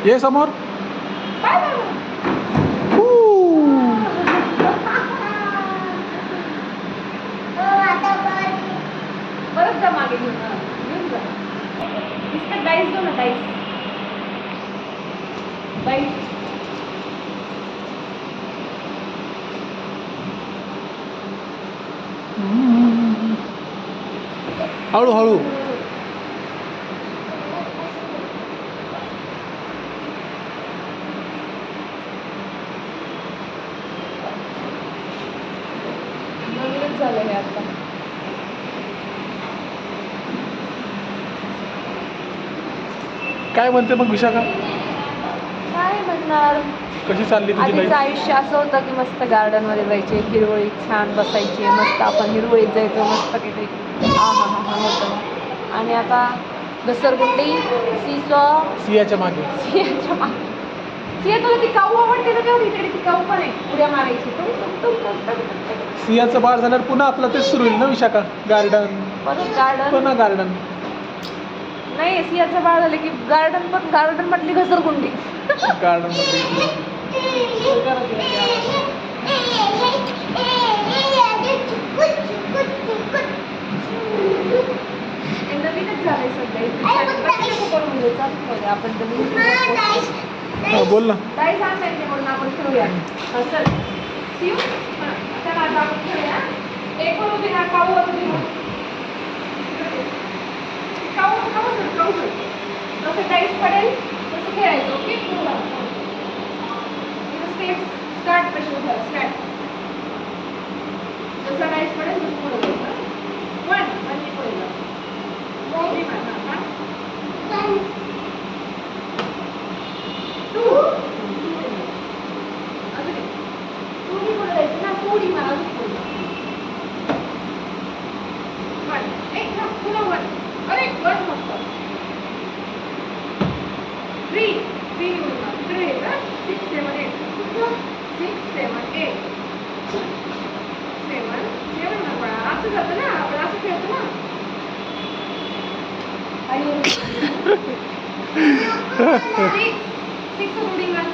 ये समोर. परत जा मागे घेऊन जा. इसका डाइस दो ना, डाइस. हळूहळू. नवीनच झालं हे आता. काय म्हणते मग विशाखा? काय म्हणणार, कशी चालली तुझी आधीचं लाईफ? आयुष्य असं होतं की मस्त गार्डनमध्ये जायचे, हिरवळीत छान बसायचे, मस्त आपण हिरवळीत जायचो, मस्त काहीतरी हा हा हा हा होतं. आणि आता घसरगुंडी, सीसॉ, सियाच्या मागे. सिंहाच्या मागे. सिंह तुला ती काऊ आवडते ना, तेव्हा तिकडे ती काऊ पण आहे, उड्या मारायची. सियाचं बाळ झाल्यावर पुन्हा आपलं तेच सुरू होईल ना विशाखा? गार्डन. परत गार्डन पुन्हा गार्डन. नाही, सिंहाचं बाळ झालं की गार्डन, पण गार्डन मधली घसरगुंडी. गार्डन मध्ये. नवीनच झालंय सध्या. आपण बोल ना. काही सांगायचे म्हणून आपण खेळूया. चल शिव, चला आता आपण खेळूया. एक वर उभी राहा, काऊ वर उभी राहा. काऊ जसं डाईस पडेल तसं खेळायचं. Okay, start. कशी उभा स्टार्ट. जसा डाईस पडेल तसं पुढे जायचं. वन आणि पहिलं उडी मार. टू पुढे जायचं ना, उडी मार. वन, एक पुन्हा वन. अरे वन मस्त. थ्री उडी मार. इकडे येतं. 6, 7, 8. 6, 7, 8. 7 ना बाळा, असं जातं ना, आपण असं खेळतो ना. आणि 6 उडी मार.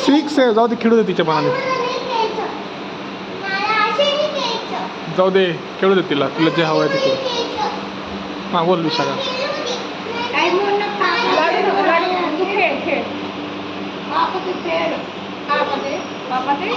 6 आहे, जाऊ दे, खेळू दे तिच्या मनाने. जाऊ दे, खेळू दे तिला. तुला जे हवं आहे ते खेळ. हां बोल विशाखा. लाडू तू खेळ. पापा ते